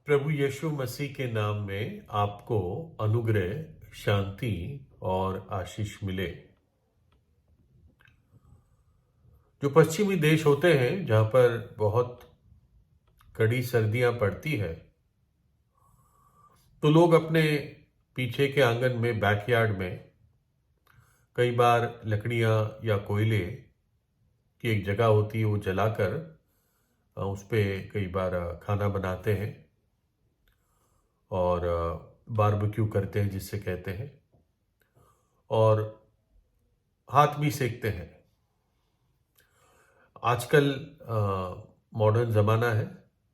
प्रभु यीशु मसीह के नाम में आपको अनुग्रह, शांति और आशीष मिले। जो पश्चिमी देश होते हैं जहां पर बहुत कड़ी सर्दियां पड़ती है, तो लोग अपने पीछे के आंगन में, बैकयार्ड में कई बार लकड़ियां या कोयले की एक जगह होती है, वो जलाकर उस पे कई बार खाना बनाते हैं और बारबेक्यू करते हैं जिससे कहते हैं, और हाथ भी सेकते हैं। आजकल मॉडर्न ज़माना है,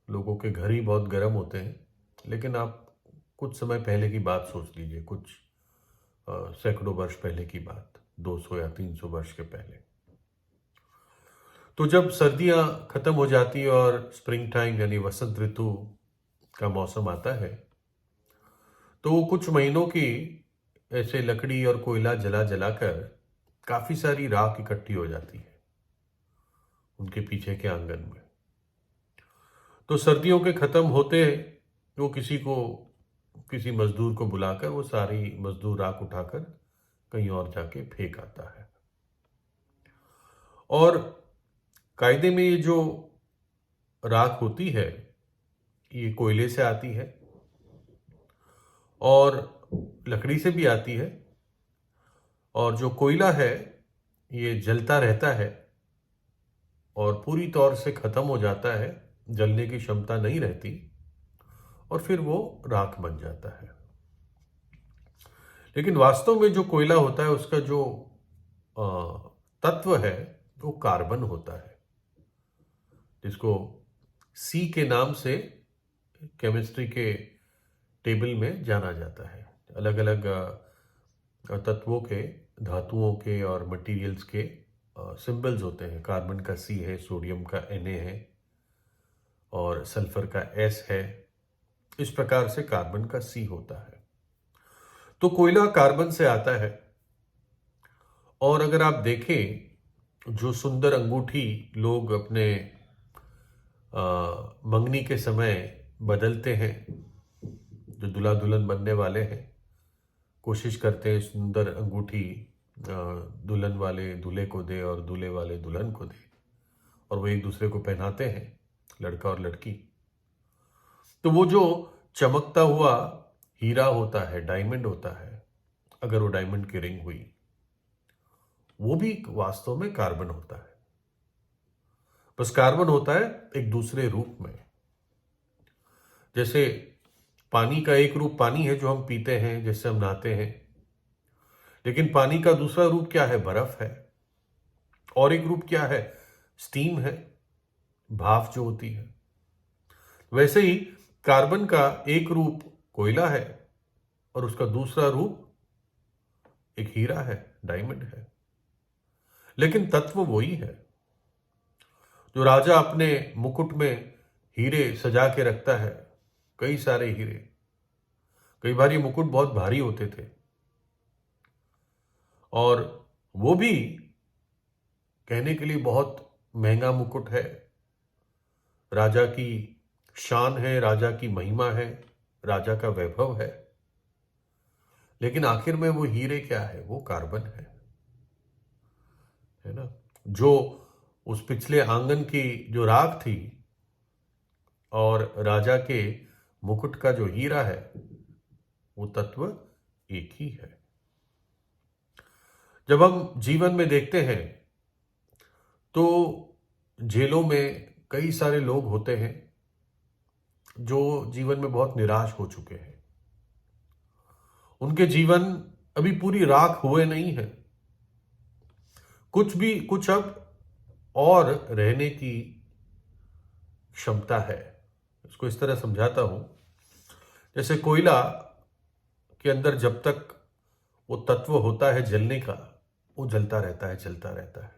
लोगों के घर ही बहुत गर्म होते हैं, लेकिन आप कुछ समय पहले की बात सोच लीजिए, कुछ सैकड़ों वर्ष पहले की बात, 200 या 300 वर्ष के पहले। तो जब सर्दियां खत्म हो जाती है और स्प्रिंग टाइम यानी वसंत ऋतु का मौसम आता है, तो वो कुछ महीनों की ऐसे लकड़ी और कोयला जला जलाकर काफ़ी सारी राख इकट्ठी हो जाती है उनके पीछे के आंगन में। तो सर्दियों के खत्म होते वो किसी मजदूर को बुलाकर वो सारी मजदूर राख उठाकर कहीं और जाके फेंक आता है। और कायदे में ये जो राख होती है ये कोयले से आती है और लकड़ी से भी आती है, और जो कोयला है ये जलता रहता है और पूरी तौर से खत्म हो जाता है, जलने की क्षमता नहीं रहती और फिर वो राख बन जाता है। लेकिन वास्तव में जो कोयला होता है उसका जो तत्व है वो कार्बन होता है, जिसको सी के नाम से केमिस्ट्री के टेबल में जाना जाता है। अलग अलग तत्वों के, धातुओं के और मटेरियल्स के सिंबल्स होते हैं। कार्बन का सी है, सोडियम का Na है और सल्फर का S है। इस प्रकार से कार्बन का सी होता है। तो कोयला कार्बन से आता है। और अगर आप देखें, जो सुंदर अंगूठी लोग अपने मंगनी के समय बदलते हैं, जो दूल्हा दुल्हन बनने वाले हैं, कोशिश करते हैं सुंदर अंगूठी दुल्हन वाले दूल्हे को दे और दूल्हे वाले दुल्हन को दे, और वो एक दूसरे को पहनाते हैं, लड़का और लड़की। तो वो जो चमकता हुआ हीरा होता है, डायमंड होता है, अगर वो डायमंड की रिंग हुई, वो भी वास्तव में कार्बन होता है। बस कार्बन होता है एक दूसरे रूप में। जैसे पानी का एक रूप पानी है जो हम पीते हैं, जिससे हम नहाते हैं, लेकिन पानी का दूसरा रूप क्या है? बर्फ है। और एक रूप क्या है? स्टीम है, भाप जो होती है। वैसे ही कार्बन का एक रूप कोयला है और उसका दूसरा रूप एक हीरा है, डायमंड है। लेकिन तत्व वही है। जो राजा अपने मुकुट में हीरे सजा के रखता है, कई सारे हीरे, कई बार ये मुकुट बहुत भारी होते थे, और वो भी कहने के लिए बहुत महंगा मुकुट है, राजा की शान है, राजा की महिमा है, राजा का वैभव है। लेकिन आखिर में वो हीरे क्या है? वो कार्बन है ना। जो उस पिछले आंगन की जो राख थी और राजा के मुकुट का जो हीरा है, वो तत्व एक ही है। जब हम जीवन में देखते हैं तो जेलों में कई सारे लोग होते हैं जो जीवन में बहुत निराश हो चुके हैं। उनके जीवन अभी पूरी राख हुए नहीं है, कुछ अब और रहने की क्षमता है। इसको इस तरह समझाता हूं, जैसे कोयला के अंदर जब तक वो तत्व होता है जलने का, वो जलता रहता है, जलता रहता है,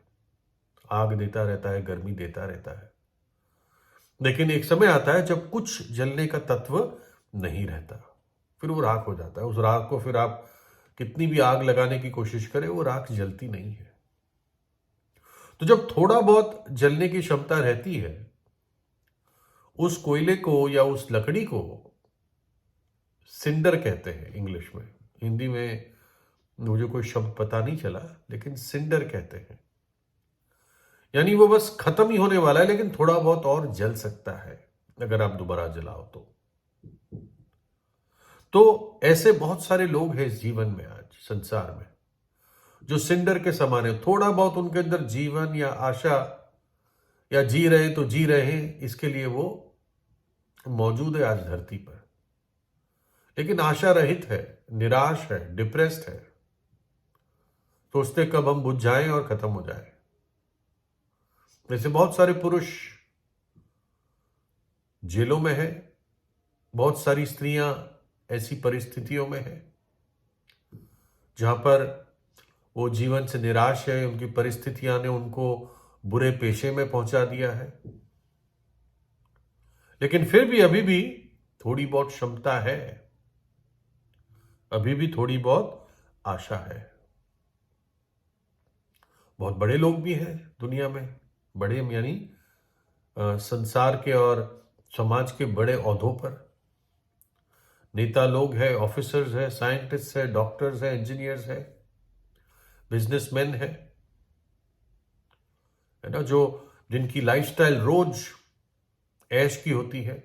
आग देता रहता है, गर्मी देता रहता है। लेकिन एक समय आता है जब कुछ जलने का तत्व नहीं रहता, फिर वो राख हो जाता है। उस राख को फिर आप कितनी भी आग लगाने की कोशिश करें, वो राख जलती नहीं है। तो जब थोड़ा बहुत जलने की क्षमता रहती है, उस कोयले को या उस लकड़ी को सिंडर कहते हैं इंग्लिश में। हिंदी में मुझे कोई शब्द पता नहीं चला, लेकिन सिंडर कहते हैं। यानी वो बस खत्म ही होने वाला है, लेकिन थोड़ा बहुत और जल सकता है अगर आप दोबारा जलाओ तो ऐसे बहुत सारे लोग हैं इस जीवन में, आज संसार में, जो सिंडर के समान है। थोड़ा बहुत उनके अंदर जीवन या आशा, या जी रहे तो जी रहे हैं, इसके लिए वो मौजूद है आज धरती पर, लेकिन आशा रहित है, निराश है, डिप्रेस्ड है, सोचते कब हम बुझ जाएं और खत्म हो जाए। ऐसे बहुत सारे पुरुष जेलों में हैं, बहुत सारी स्त्रियां ऐसी परिस्थितियों में हैं जहां पर वो जीवन से निराश है, उनकी परिस्थितियां ने उनको बुरे पेशे में पहुंचा दिया है, लेकिन फिर भी अभी भी थोड़ी बहुत क्षमता है, अभी भी थोड़ी बहुत आशा है। बहुत बड़े लोग भी हैं दुनिया में, बड़े यानी संसार के और समाज के बड़े ओहदों पर नेता लोग हैं, ऑफिसर्स हैं, साइंटिस्ट हैं, डॉक्टर्स हैं, इंजीनियर्स हैं, बिजनेसमैन हैं, है ना, जो जिनकी लाइफस्टाइल रोज ऐश की होती है,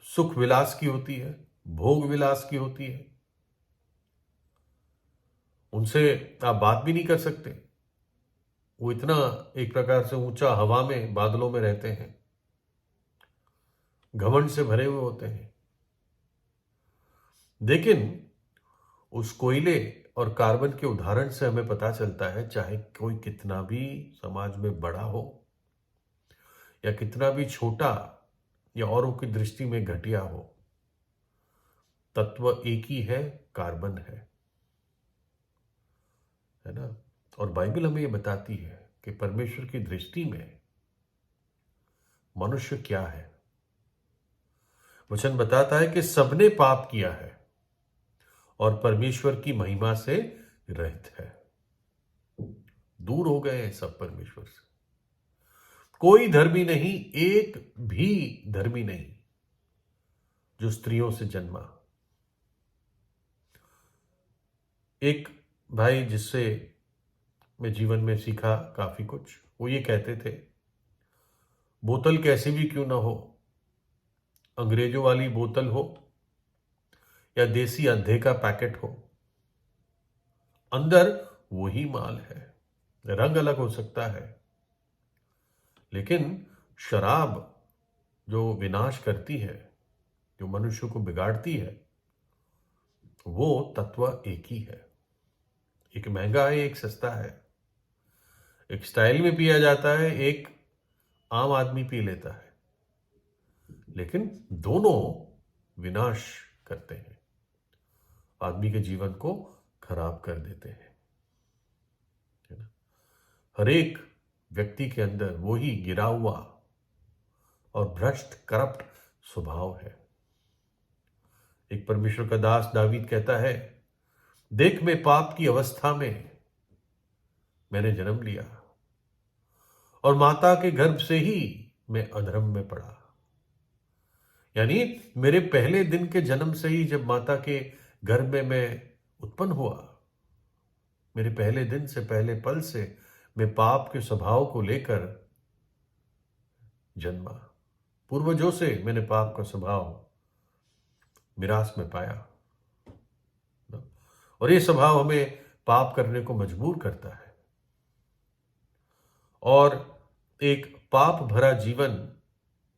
सुख विलास की होती है, भोग विलास की होती है। उनसे आप बात भी नहीं कर सकते, वो इतना एक प्रकार से ऊंचा हवा में, बादलों में रहते हैं, घमंड से भरे हुए होते हैं। लेकिन उस कोयले और कार्बन के उदाहरण से हमें पता चलता है, चाहे कोई कितना भी समाज में बड़ा हो या कितना भी छोटा या औरों की दृष्टि में घटिया हो, तत्व एक ही है, कार्बन है ना। और बाइबल हमें यह बताती है कि परमेश्वर की दृष्टि में मनुष्य क्या है। वचन बताता है कि सबने पाप किया है और परमेश्वर की महिमा से रहित है, दूर हो गए हैं सब परमेश्वर से। कोई धर्मी नहीं, एक भी धर्मी नहीं जो स्त्रियों से जन्मा। एक भाई जिससे मैं जीवन में सीखा काफी कुछ, वो ये कहते थे, बोतल कैसी भी क्यों ना हो, अंग्रेजों वाली बोतल हो या देसी अंधे का पैकेट हो, अंदर वही माल है। रंग अलग हो सकता है, लेकिन शराब जो विनाश करती है, जो मनुष्य को बिगाड़ती है, वो तत्व एक ही है। एक महंगा है, एक सस्ता है, एक स्टाइल में पिया जाता है, एक आम आदमी पी लेता है, लेकिन दोनों विनाश करते हैं, आदमी के जीवन को खराब कर देते हैं, है ना। हर एक व्यक्ति के अंदर वही गिरा हुआ और भ्रष्ट करप्ट स्वभाव है। एक परमेश्वर का दास दावीद कहता है, देख मैं पाप की अवस्था में मैंने जन्म लिया और माता के गर्भ से ही मैं अधर्म में पड़ा। यानी मेरे पहले दिन के जन्म से ही, जब माता के गर्भ में मैं उत्पन्न हुआ, मेरे पहले दिन से, पहले पल से मैं पाप के स्वभाव को लेकर जन्मा। पूर्वजों से मैंने पाप का स्वभाव मिरास में पाया, और ये स्वभाव हमें पाप करने को मजबूर करता है। और एक पाप भरा जीवन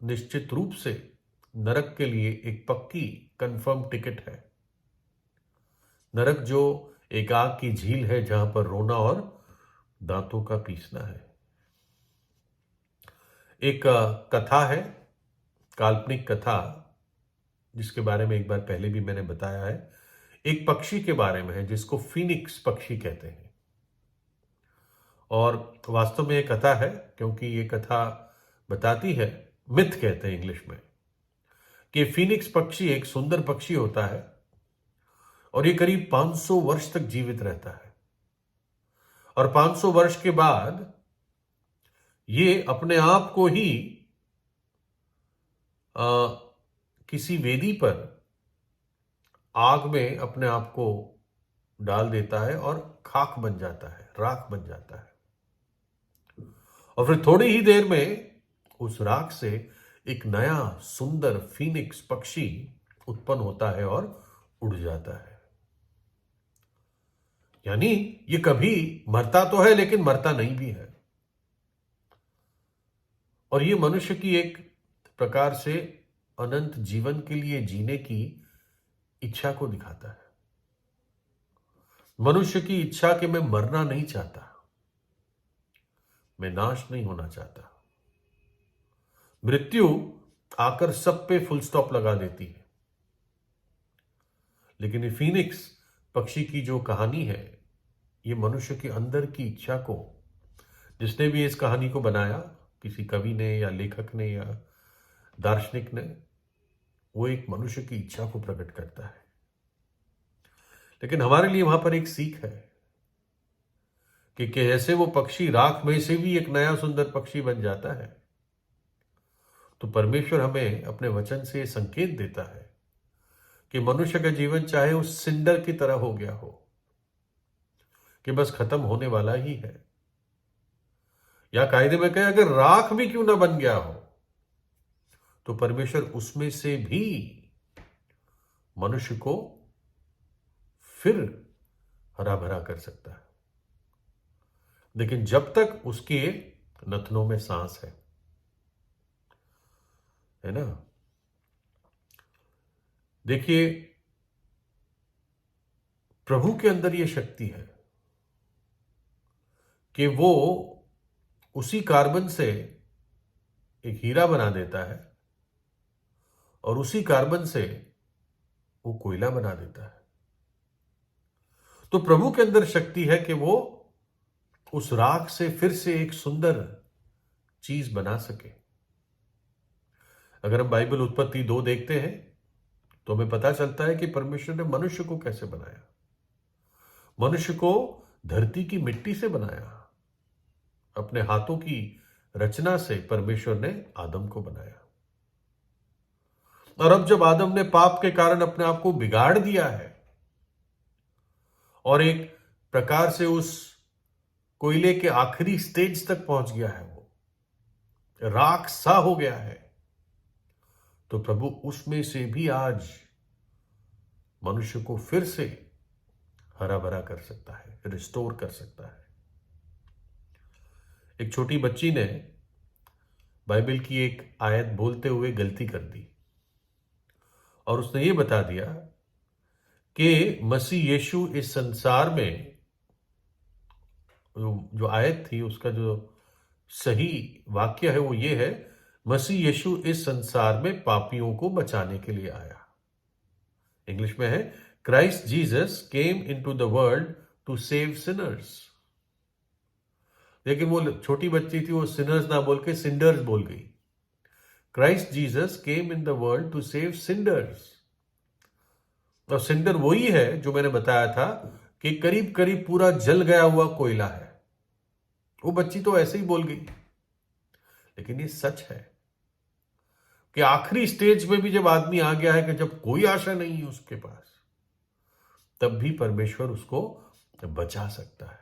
निश्चित रूप से नरक के लिए एक पक्की कंफर्म टिकट है। नरक जो एक आग की झील है जहां पर रोना और दांतों का पीसना है। एक कथा है, काल्पनिक कथा, जिसके बारे में एक बार पहले भी मैंने बताया है। एक पक्षी के बारे में है जिसको फीनिक्स पक्षी कहते हैं, और वास्तव में ये कथा है, क्योंकि ये कथा बताती है, मिथ कहते हैं इंग्लिश में, कि फीनिक्स पक्षी एक सुंदर पक्षी होता है और ये करीब 500 वर्ष तक जीवित रहता है, और 500 वर्ष के बाद ये अपने आप को ही अ, किसी वेदी पर आग में अपने आप को डाल देता है और खाक बन जाता है, राख बन जाता है। और फिर थोड़ी ही देर में उस राख से एक नया सुंदर फीनिक्स पक्षी उत्पन्न होता है और उड़ जाता है। यानी ये कभी मरता तो है लेकिन मरता नहीं भी है। और ये मनुष्य की एक प्रकार से अनंत जीवन के लिए जीने की इच्छा को दिखाता है। मनुष्य की इच्छा कि मैं मरना नहीं चाहता, मैं नाश नहीं होना चाहता। मृत्यु आकर सब पे फुल स्टॉप लगा देती है, लेकिन ये फीनिक्स पक्षी की जो कहानी है, ये मनुष्य के अंदर की इच्छा को, जिसने भी इस कहानी को बनाया, किसी कवि ने या लेखक ने या दार्शनिक ने, वो एक मनुष्य की इच्छा को प्रकट करता है। लेकिन हमारे लिए वहां पर एक सीख है कि जैसे वो पक्षी राख में से भी एक नया सुंदर पक्षी बन जाता है, तो परमेश्वर हमें अपने वचन से संकेत देता है कि मनुष्य का जीवन चाहे उस सिंडर की तरह हो गया हो कि बस खत्म होने वाला ही है, या कायदे में कहे अगर राख भी क्यों ना बन गया हो, तो परमेश्वर उसमें से भी मनुष्य को फिर हरा भरा कर सकता है। लेकिन जब तक उसके नथनों में सांस है ना। देखिए, प्रभु के अंदर यह शक्ति है कि वो उसी कार्बन से एक हीरा बना देता है और उसी कार्बन से वो कोयला बना देता है। तो प्रभु के अंदर शक्ति है कि वो उस राख से फिर से एक सुंदर चीज बना सके। अगर हम बाइबल उत्पत्ति 2 देखते हैं तो हमें पता चलता है कि परमेश्वर ने मनुष्य को कैसे बनाया। मनुष्य को धरती की मिट्टी से बनाया। अपने हाथों की रचना से परमेश्वर ने आदम को बनाया। और अब जब आदम ने पाप के कारण अपने आप को बिगाड़ दिया है और एक प्रकार से उस कोयले के आखिरी स्टेज तक पहुंच गया है, वो राख सा हो गया है, तो प्रभु उसमें से भी आज मनुष्य को फिर से हरा भरा कर सकता है, रिस्टोर कर सकता है। एक छोटी बच्ची ने बाइबल की एक आयत बोलते हुए गलती कर दी और उसने ये बता दिया कि मसीह यीशु इस संसार में, जो आयत थी उसका जो सही वाक्य है वो ये है, मसीह यीशु इस संसार में पापियों को बचाने के लिए आया। इंग्लिश में है, Christ Jesus came into the world to save sinners. लेकिन वो छोटी बच्ची थी, वो सिनर्स ना बोल के सिंडर्स बोल गई। Christ Jesus came in the world to save cinders. और सिंडर वही है जो मैंने बताया था कि करीब करीब पूरा जल गया हुआ कोयला है। वो बच्ची तो ऐसे ही बोल गई, लेकिन ये सच है कि आखिरी स्टेज में भी जब आदमी आ गया है कि जब कोई आशा नहीं है उसके पास, तब भी परमेश्वर उसको बचा सकता है।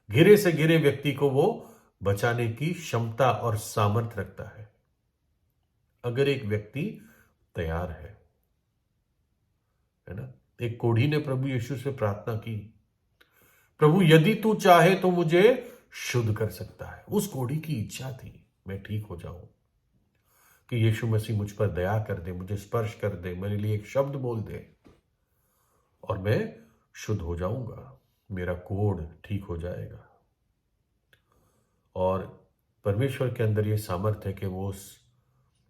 घिरे से घिरे व्यक्ति को वो बचाने की क्षमता और सामर्थ्य रखता है, अगर एक व्यक्ति तैयार है ना। एक कोढ़ी ने प्रभु यीशु से प्रार्थना की, प्रभु यदि तू चाहे तो मुझे शुद्ध कर सकता है। उस कोढ़ी की इच्छा थी मैं ठीक हो जाऊं, कि यीशु मसीह मुझ पर दया कर दे, मुझे स्पर्श कर दे, मेरे लिए एक शब्द बोल दे और मैं शुद्ध हो जाऊंगा, मेरा कोढ़ ठीक हो जाएगा। और परमेश्वर के अंदर ये सामर्थ्य है कि वो उस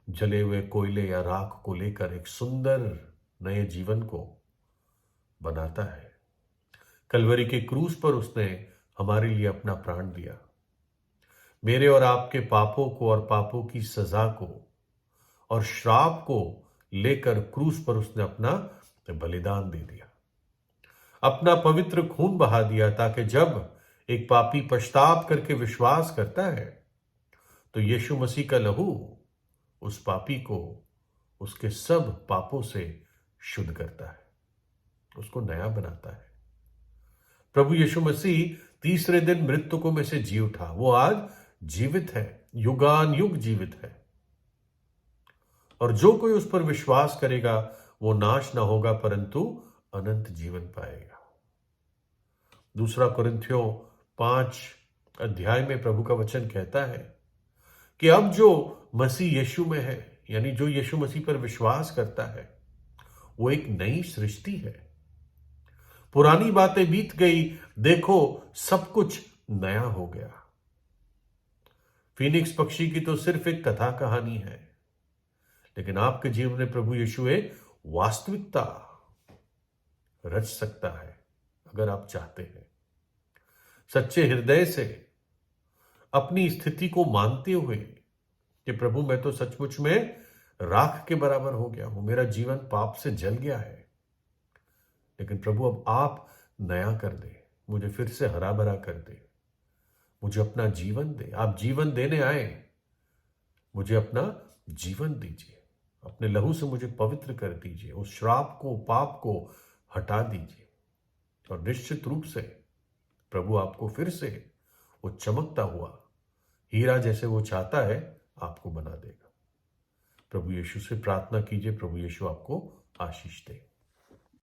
जले हुए कोयले या राख को लेकर एक सुंदर नए जीवन को बनाता है। कलवरी के क्रूस पर उसने हमारे लिए अपना प्राण दिया। मेरे और आपके पापों को और पापों की सजा को और श्राप को लेकर क्रूस पर उसने अपना बलिदान दे दिया, अपना पवित्र खून बहा दिया, ताकि जब एक पापी पश्चाताप करके विश्वास करता है तो यीशु मसीह का लहू उस पापी को उसके सब पापों से शुद्ध करता है, उसको नया बनाता है। प्रभु यीशु मसीह तीसरे दिन मृतकों में से जी उठा। वो आज जीवित है, युगान युग जीवित है। और जो कोई उस पर विश्वास करेगा वो नाश ना होगा परंतु अनंत जीवन पाएगा। दूसरा कुरिन्थियों 5 अध्याय में प्रभु का वचन कहता है कि अब जो मसीह यीशु में है, यानी जो यीशु मसीह पर विश्वास करता है, वो एक नई सृष्टि है। पुरानी बातें बीत गई, देखो सब कुछ नया हो गया। फीनिक्स पक्षी की तो सिर्फ एक कथा कहानी है, लेकिन आपके जीवन में प्रभु यीशु एक वास्तविकता रच सकता है अगर आप चाहते हैं। सच्चे हृदय से अपनी स्थिति को मानते हुए कि प्रभु मैं तो सचमुच में राख के बराबर हो गया हूं, मेरा जीवन पाप से जल गया है, लेकिन प्रभु अब आप नया कर दे, मुझे फिर से हरा भरा कर दे, मुझे अपना जीवन दे। आप जीवन देने आए, मुझे अपना जीवन दीजिए, अपने लहू से मुझे पवित्र कर दीजिए, उस श्राप को, पाप को हटा दीजिए। और निश्चित रूप से प्रभु आपको फिर से वो चमकता हुआ हीरा जैसे वो चाहता है आपको बना देगा। प्रभु यीशु से प्रार्थना कीजिए, प्रभु यीशु आपको आशीष दे।